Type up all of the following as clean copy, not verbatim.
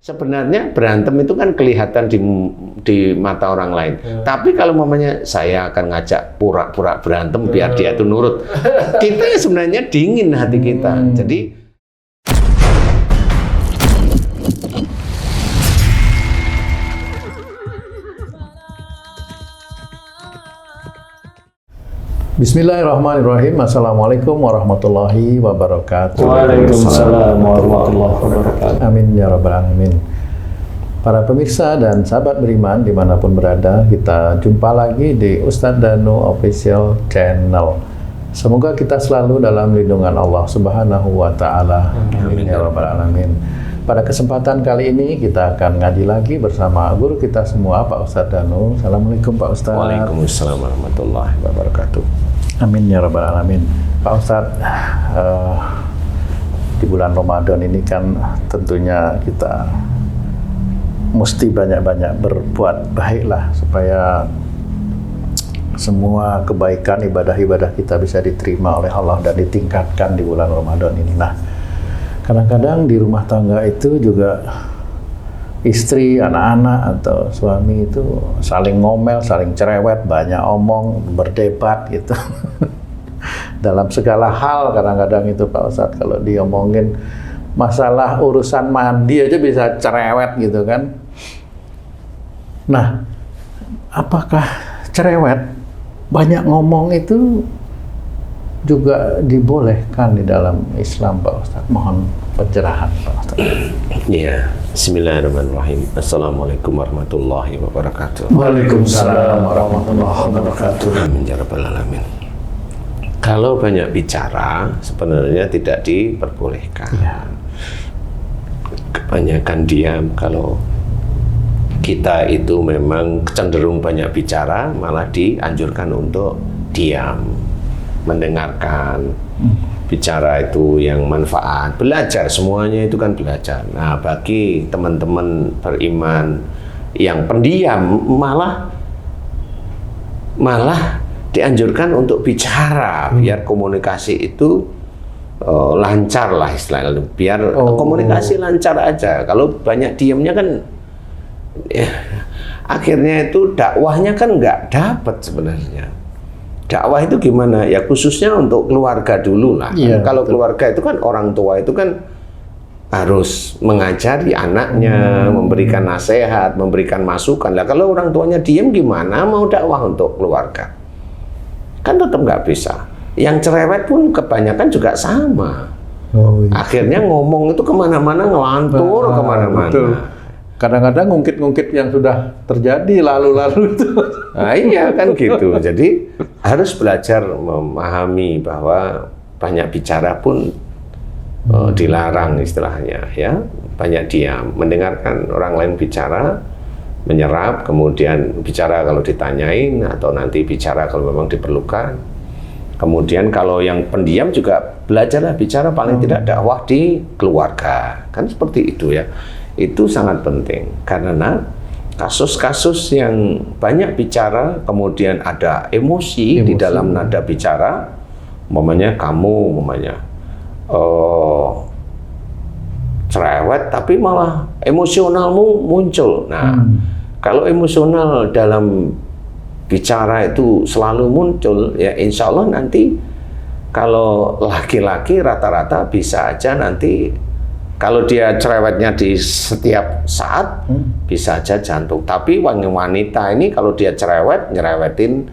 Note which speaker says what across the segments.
Speaker 1: Sebenarnya berantem itu kan kelihatan di mata orang lain. Tapi kalau mamanya saya akan ngajak pura-pura berantem biar dia itu nurut. Kita sebenarnya dingin hati kita. Jadi
Speaker 2: Bismillahirrahmanirrahim. Assalamualaikum warahmatullahi wabarakatuh.
Speaker 3: Waalaikumsalam warahmatullahi wabarakatuh.
Speaker 2: Amin ya rabbal alamin. Para pemirsa dan sahabat beriman dimanapun berada, kita jumpa lagi di Ustadz Danu Official Channel. Semoga kita selalu dalam lindungan Allah Subhanahu wa Ta'ala. Amin ya rabbal alamin. Pada kesempatan kali ini kita akan ngaji lagi bersama guru kita semua, Pak Ustadz Danu. Assalamualaikum Pak Ustadz.
Speaker 1: Waalaikumsalam warahmatullahi wabarakatuh.
Speaker 2: Amin ya rabbal alamin. Pak Ustadz, di bulan Ramadan ini kan tentunya kita mesti banyak-banyak berbuat baiklah supaya semua kebaikan ibadah-ibadah kita bisa diterima oleh Allah dan ditingkatkan di bulan Ramadan ini. Nah, kadang-kadang di rumah tangga itu juga istri, anak-anak atau suami itu saling ngomel, saling cerewet, banyak omong, berdebat gitu. Dalam segala hal kadang-kadang itu Pak Ustadz, kalau diomongin masalah urusan mandi aja bisa cerewet gitu kan. Nah, apakah cerewet, banyak ngomong itu juga dibolehkan di dalam Islam Pak Ustadz? Mohon pencerahan Pak Ustadz.
Speaker 1: Ya, bismillahirrahmanirrahim. Assalamualaikum warahmatullahi wabarakatuh.
Speaker 2: Waalaikumsalam warahmatullahi wabarakatuh.
Speaker 1: Amin ya rabbal alamin. Kalau banyak bicara sebenarnya tidak diperbolehkan.
Speaker 2: Ya.
Speaker 1: Kebanyakan diam. Kalau kita itu memang cenderung banyak bicara, malah dianjurkan untuk diam, mendengarkan. Bicara itu yang manfaat, belajar, semuanya itu kan belajar. Nah, bagi teman-teman beriman yang pendiam, malah dianjurkan untuk bicara, biar komunikasi itu lancar lah istilahnya, biar komunikasi lancar aja. Kalau banyak diamnya kan ya, akhirnya itu dakwahnya kan nggak dapat sebenarnya. Dakwah itu gimana? Ya khususnya untuk keluarga dulu lah.
Speaker 2: Iya,
Speaker 1: kalau
Speaker 2: betul.
Speaker 1: keluarga itu kan orang tua itu kan harus mengajari anaknya, memberikan nasihat, memberikan masukan. Lah kalau orang tuanya diam gimana mau dakwah untuk keluarga? Kan tetap nggak bisa. Yang cerewet pun kebanyakan juga sama. Akhirnya ngomong itu kemana-mana, ngelantur kemana-mana.
Speaker 2: Betul. Kadang-kadang ngungkit-ngungkit yang sudah terjadi lalu-lalu itu.
Speaker 1: Nah, iya kan gitu. Jadi harus belajar memahami bahwa banyak bicara pun dilarang istilahnya ya. Banyak diam, mendengarkan orang lain bicara, menyerap, kemudian bicara kalau ditanyain atau nanti bicara kalau memang diperlukan. Kemudian kalau yang pendiam juga belajarlah bicara paling tidak dakwah di keluarga. Kan seperti itu ya. Itu sangat penting karena kasus-kasus yang banyak bicara kemudian ada emosi di dalam nada bicara, umpamanya kamu cerewet tapi malah emosionalmu muncul. Nah, kalau emosional dalam bicara itu selalu muncul, ya insya Allah nanti kalau laki-laki rata-rata bisa aja nanti kalau dia cerewetnya di setiap saat, bisa aja jantung. Tapi wanita ini kalau dia cerewet, nyerewetin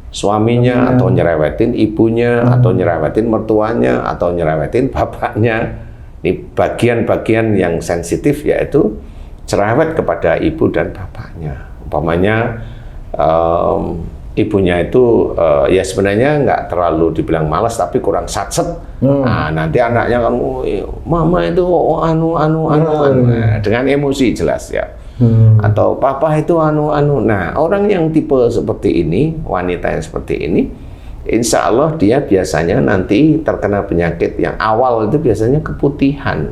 Speaker 1: suaminya, atau nyerewetin ibunya, atau nyerewetin mertuanya, atau nyerewetin bapaknya. Ini bagian-bagian yang sensitif, yaitu cerewet kepada ibu dan bapaknya. Umpamanya ibunya itu ya sebenarnya nggak terlalu dibilang malas tapi kurang satset. Nah, nanti anaknya kan mama itu nah, dengan emosi jelas ya. Atau papa itu Nah, orang yang tipe seperti ini, wanita yang seperti ini, insya Allah dia biasanya nanti terkena penyakit yang awal itu biasanya keputihan.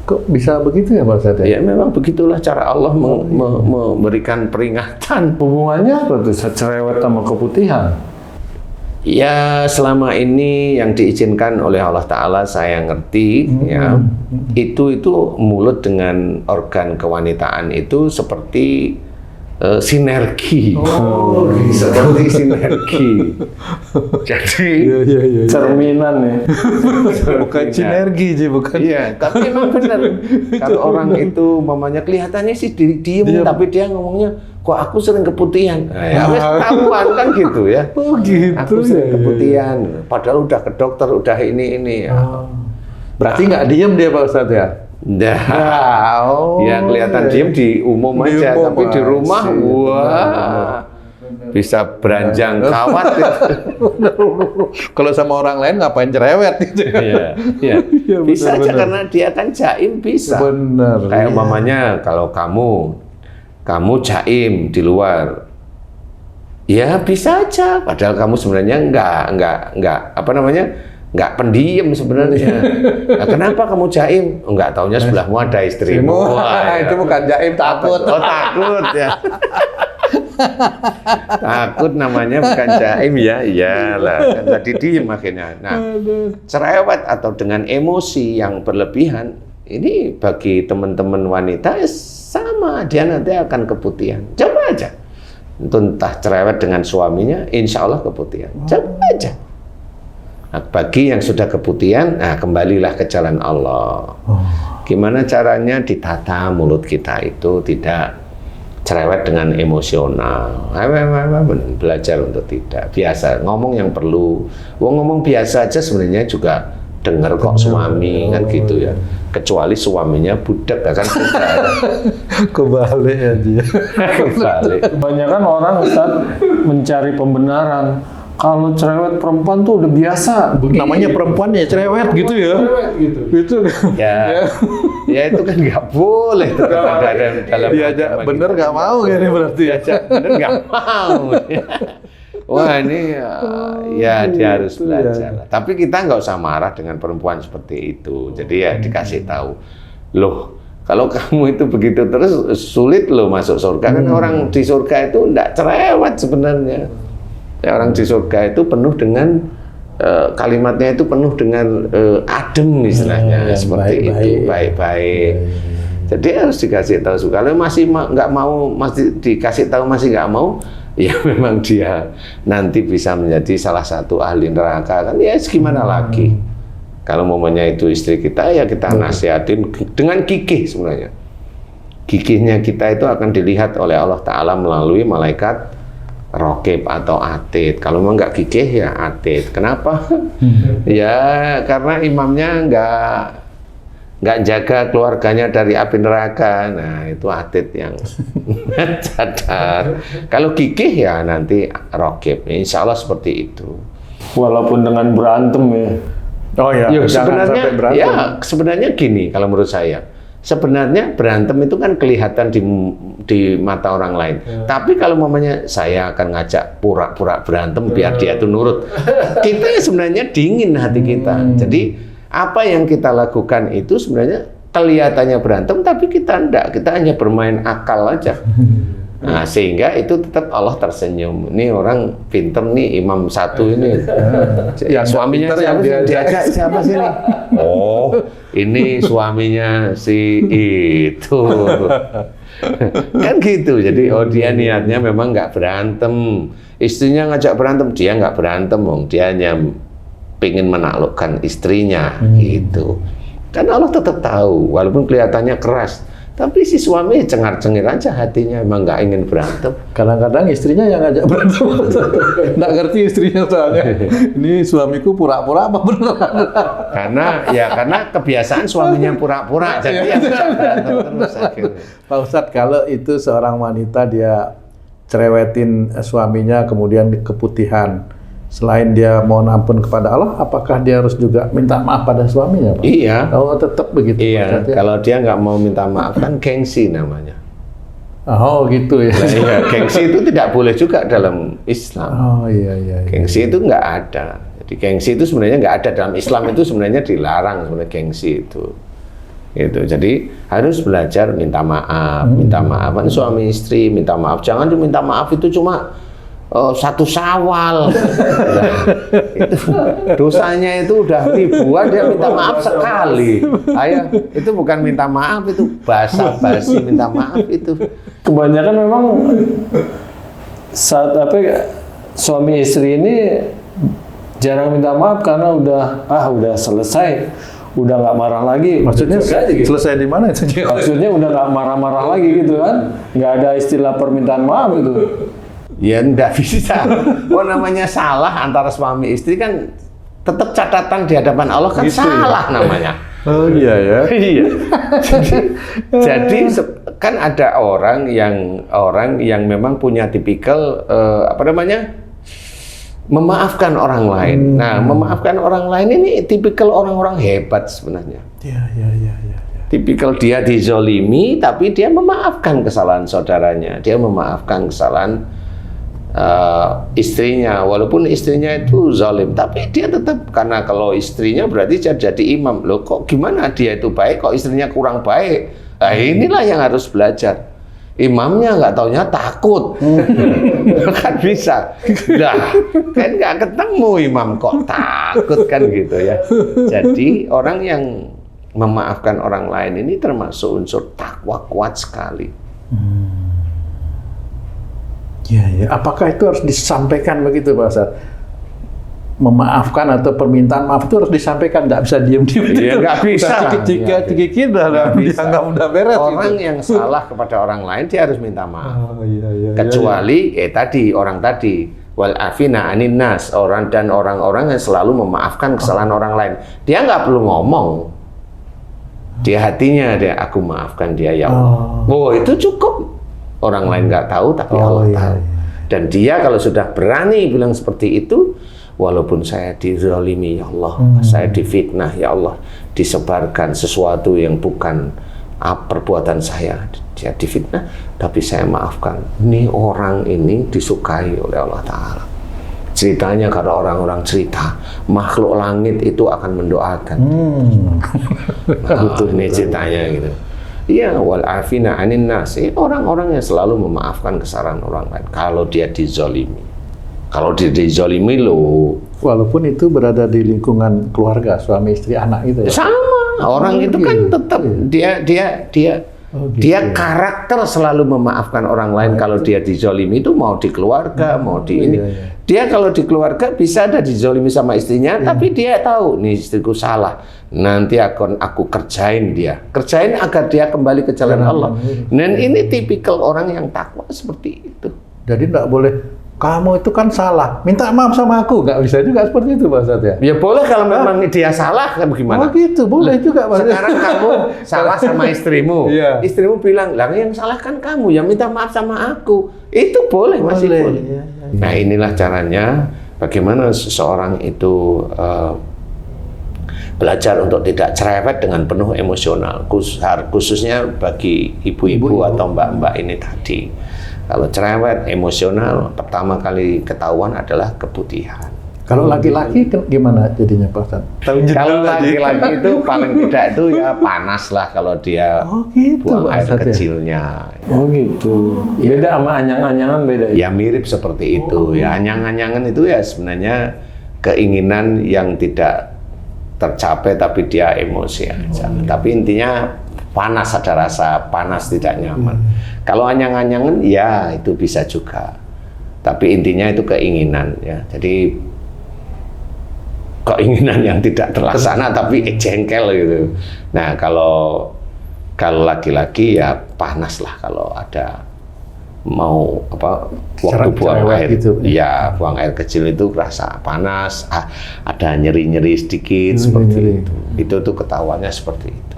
Speaker 2: Kok bisa begitu ya Pak Ustadz?
Speaker 1: Ya memang begitulah cara Allah memberikan peringatan.
Speaker 3: Hubungannya apa tuh cerewet sama keputihan?
Speaker 1: Ya, selama ini yang diizinkan oleh Allah Ta'ala saya ngerti, ya, itu mulut dengan organ kewanitaan itu seperti sinergi, seperti sinergi. Jadi
Speaker 3: cerminan ya.
Speaker 2: Bukan sinergi sih, bukan.
Speaker 1: Iya, tapi emang benar. Kalau orang itu mamanya kelihatannya sih diem, tapi dia ngomongnya, kok aku sering keputihan. Nah, ya wes ketahuan kan gitu ya.
Speaker 2: Oh gitu.
Speaker 1: Aku sering keputihan, padahal udah ke dokter, udah ini. Ya.
Speaker 2: Berarti nggak diem dia Pak Ustadz ya?
Speaker 1: Nah, ya kelihatan diem di umum aja, tapi di rumah, wah, bisa beranjang kawat. Ya.
Speaker 2: Kalau sama orang lain ngapain cerewet gitu?
Speaker 1: Iya. Bisa aja karena dia kan jaim bisa.
Speaker 2: Bener.
Speaker 1: Kayak umpamanya kalau kamu jaim di luar, ya bisa aja. Padahal kamu sebenarnya nggak pendiam sebenarnya. Nah, kenapa kamu jaim? Nggak taunya sebelahmu ada istrimu. Wah,
Speaker 2: itu bukan jaim, takut.
Speaker 1: Oh, takut ya. Takut namanya bukan jaim ya. Iyalah, kan tadi diem akhirnya. Nah, cerewet atau dengan emosi yang berlebihan, ini bagi teman-teman wanita sama, dia nanti akan keputihan. Coba aja. Entah cerewet dengan suaminya, insya Allah keputihan. Coba aja. Nah, bagi yang sudah keputihan, nah kembalilah ke jalan Allah. Gimana caranya ditata mulut kita itu tidak cerewet dengan emosional. Belajar untuk tidak. Biasa, ngomong yang perlu. Ngomong biasa aja sebenarnya juga dengar kok suami, kan gitu ya. Kecuali suaminya budak, kan budak.
Speaker 2: Kebalik ya dia.
Speaker 1: Kebalik.
Speaker 3: Kebanyakan orang Ustaz mencari pembenaran. Kalau cerewet perempuan tuh udah biasa.
Speaker 2: Namanya perempuan ya cerewet gitu ya. Itu.
Speaker 1: Ya itu kan nggak boleh. Dalam
Speaker 2: diajak bener nggak mau ya ini berarti ya.
Speaker 1: Bener nggak mau. Wah ini ya dia harus belajar. Tapi kita nggak usah marah dengan perempuan seperti itu. Jadi ya dikasih tahu, loh kalau kamu itu begitu terus sulit loh masuk surga. Kan orang di surga itu nggak cerewet sebenarnya. Ya, orang di surga itu penuh dengan kalimatnya itu penuh dengan adem istilahnya, seperti itu, baik-baik. Jadi harus dikasih tahu. Kalau masih nggak mau, masih dikasih tahu masih nggak mau, ya memang dia nanti bisa menjadi salah satu ahli neraka kan? Ya gimana lagi? Kalau momennya itu istri kita, ya kita nasihatin dengan gigih sebenarnya. Gigihnya kita itu akan dilihat oleh Allah Ta'ala melalui malaikat Rokib atau atid. Kalau memang nggak gigih ya atid. Kenapa? Ya karena imamnya nggak jaga keluarganya dari api neraka. Nah itu atid yang cadar. Kalau gigih ya nanti Rokib. Insya Allah seperti itu.
Speaker 3: Walaupun dengan berantem ya.
Speaker 2: Oh ya.
Speaker 1: Sebenarnya gini kalau menurut saya. Sebenarnya berantem itu kan kelihatan di mata orang lain. Tapi kalau mamanya saya akan ngajak pura-pura berantem biar dia itu nurut. Kita sebenarnya dingin hati kita. Jadi apa yang kita lakukan itu sebenarnya kelihatannya berantem, tapi kita enggak. Kita hanya bermain akal aja. Nah, sehingga itu tetap Allah tersenyum. Ini orang pinter nih, imam satu ini. Yang suaminya siapa sih? Diajak siapa sih nih? Oh, ini suaminya si itu. Kan gitu. Jadi dia niatnya memang nggak berantem. Istrinya ngajak berantem, dia nggak berantem. Dia hanya pengen menaklukkan istrinya gitu. Dan Allah tetap tahu, walaupun kelihatannya keras. Tapi si suami cengar-cengir aja hatinya, emang nggak ingin berantem.
Speaker 2: Kadang-kadang istrinya yang ngajak berantem. Nggak ngerti istrinya soalnya. Ini suamiku pura-pura apa beneran?
Speaker 1: Karena kebiasaan suaminya pura-pura, jadi ya berantem terus akhirnya.
Speaker 2: Pak Ustadz, kalau itu seorang wanita dia cerewetin suaminya kemudian keputihan, selain dia mohon ampun kepada Allah, apakah dia harus juga minta maaf pada suaminya, Pak?
Speaker 1: Iya.
Speaker 2: Oh, tetap begitu.
Speaker 1: Iya. Kalau dia nggak mau minta maaf kan gengsi namanya.
Speaker 2: Oh, gitu ya.
Speaker 1: Nah, iya, gengsi itu tidak boleh juga dalam Islam.
Speaker 2: Oh, iya.
Speaker 1: Gengsi itu nggak ada. Jadi gengsi itu sebenarnya nggak ada dalam Islam, itu sebenarnya dilarang sebenarnya gengsi itu. Gitu. Jadi harus belajar minta maaf, minta maaf. Kan suami istri minta maaf. Jangan minta maaf itu cuma 1 Syawal. Nah, itu dosanya itu udah ribuan, dia minta maaf sekali. Ayo, itu bukan minta maaf, itu basa-basi minta maaf itu.
Speaker 3: Kebanyakan memang saat suami istri ini jarang minta maaf karena udah selesai, udah nggak marah lagi.
Speaker 2: Maksudnya selesai di mana itu?
Speaker 3: Maksudnya udah nggak marah-marah lagi gitu kan? Nggak ada istilah permintaan maaf itu.
Speaker 1: Ya enggak bisa. Namanya salah antara suami istri kan tetap catatan di hadapan Allah kan
Speaker 2: gitu,
Speaker 1: salah namanya.
Speaker 2: Oh iya ya.
Speaker 1: Iya. Jadi kan ada orang yang memang punya tipikal memaafkan orang lain. Nah, memaafkan orang lain ini tipikal orang-orang hebat sebenarnya.
Speaker 2: Iya.
Speaker 1: Tipikal dia dizolimi, tapi dia memaafkan kesalahan saudaranya. Dia memaafkan kesalahan istrinya, walaupun istrinya itu zalim, tapi dia tetap, karena kalau istrinya berarti jadi imam. Loh, kok gimana dia itu baik, kok istrinya kurang baik? Nah, inilah yang harus belajar. Imamnya nggak taunya takut, kan bisa. Nah, kan nggak ketemu imam kok takut kan gitu ya. Jadi orang yang memaafkan orang lain ini termasuk unsur takwa kuat sekali.
Speaker 2: Ya. Apakah itu harus disampaikan begitu Pak Ustaz? Memaafkan atau permintaan maaf itu harus disampaikan, nggak bisa diem-diem.
Speaker 1: Iya, nggak bisa.
Speaker 2: Dikit-dikit udah dianggap udah beres.
Speaker 1: Orang
Speaker 2: gitu.
Speaker 1: yang salah kepada orang lain dia harus minta maaf.
Speaker 2: Iya.
Speaker 1: Kecuali orang tadi wal afina anin nas, orang-orang yang selalu memaafkan kesalahan orang lain. Dia nggak perlu ngomong. Di hatinya aku maafkan dia ya Allah. Itu cukup. Orang lain nggak tahu, tapi Allah tahu. Dan dia kalau sudah berani bilang seperti itu, walaupun saya dizalimi ya Allah, saya difitnah ya Allah, disebarkan sesuatu yang bukan perbuatan saya, dia difitnah, tapi saya maafkan. Ini orang ini disukai oleh Allah Ta'ala. Ceritanya kalau orang-orang cerita, makhluk langit itu akan mendoakan. Ini ceritanya gitu. Iya, wal afina anin nas, orang-orang yang selalu memaafkan kesalahan orang lain kalau dia dizolimi. Kalau dia dizolimi loh. Walaupun
Speaker 2: itu berada di lingkungan keluarga, suami istri anak itu ya.
Speaker 1: Sama, orang itu kan tetap dia karakter selalu memaafkan orang lain. Kalau dia dizolimi itu mau di keluarga, mau di ini. Dia kalau di keluarga bisa ada dizolimi sama istrinya, tapi dia tahu nih istriku salah. Nanti akan aku kerjain agar dia kembali ke jalan Allah. Dan ini tipikal orang yang takwa seperti itu.
Speaker 2: Jadi tidak boleh, kamu itu kan salah, minta maaf sama aku. Nggak bisa juga seperti itu Pak Ustaz ya?
Speaker 1: Ya boleh kalau memang dia salah, kan bagaimana?
Speaker 2: Oh gitu, boleh juga Pak.
Speaker 1: Sekarang kamu salah sama istrimu. Istrimu bilang, lah yang salah kan kamu, yang minta maaf sama aku. Itu boleh, masih boleh.
Speaker 2: Iya.
Speaker 1: Nah inilah caranya, bagaimana seseorang itu belajar untuk tidak cerewet dengan penuh emosional, khususnya bagi ibu-ibu atau mbak-mbak ini tadi. Kalau cerewet, emosional, pertama kali ketahuan adalah keputihan.
Speaker 2: Kalau laki-laki gimana jadinya Pak Ustaz?
Speaker 1: Kalau laki-laki itu paling tidak itu ya panas lah kalau dia buang air kecilnya.
Speaker 3: Oh gitu. Beda sama anyang-anyangan beda.
Speaker 1: Ya mirip seperti itu. Ya anyang-anyangan itu ya sebenarnya keinginan yang tidak tercapai tapi dia emosi aja. Tapi intinya panas, ada rasa panas tidak nyaman. Kalau anyang-anyangan ya itu bisa juga. Tapi intinya itu keinginan ya. Jadi keinginan yang tidak terlaksana tapi jengkel gitu. Nah, kalau laki-laki ya panas lah kalau ada mau waktu buang air
Speaker 2: gitu.
Speaker 1: Ya buang air kecil itu rasa panas, ada nyeri-nyeri sedikit seperti itu tuh ketahuannya seperti itu.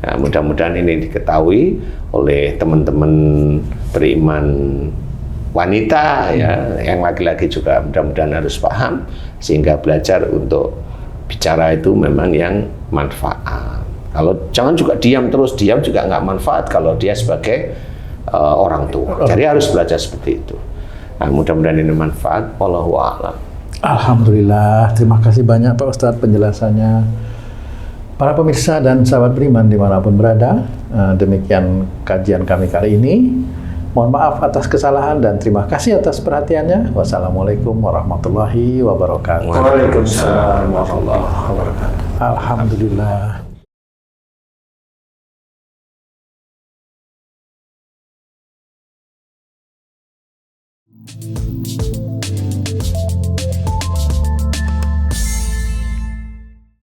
Speaker 1: Nah, mudah-mudahan ini diketahui oleh teman-teman beriman wanita ya, yang laki-laki juga mudah-mudahan harus paham sehingga belajar untuk bicara itu memang yang manfaat. Kalau jangan juga diam juga nggak manfaat kalau dia sebagai orang tua. Jadi harus belajar seperti itu. Nah, mudah-mudahan ini manfaat. Wallahu a'lam.
Speaker 2: Alhamdulillah, terima kasih banyak Pak Ustadz penjelasannya. Para pemirsa dan sahabat beriman dimanapun berada, demikian kajian kami kali ini. Mohon maaf atas kesalahan dan terima kasih atas perhatiannya. Wassalamualaikum warahmatullahi wabarakatuh.
Speaker 3: Waalaikumsalam warahmatullahi wabarakatuh.
Speaker 2: Alhamdulillah.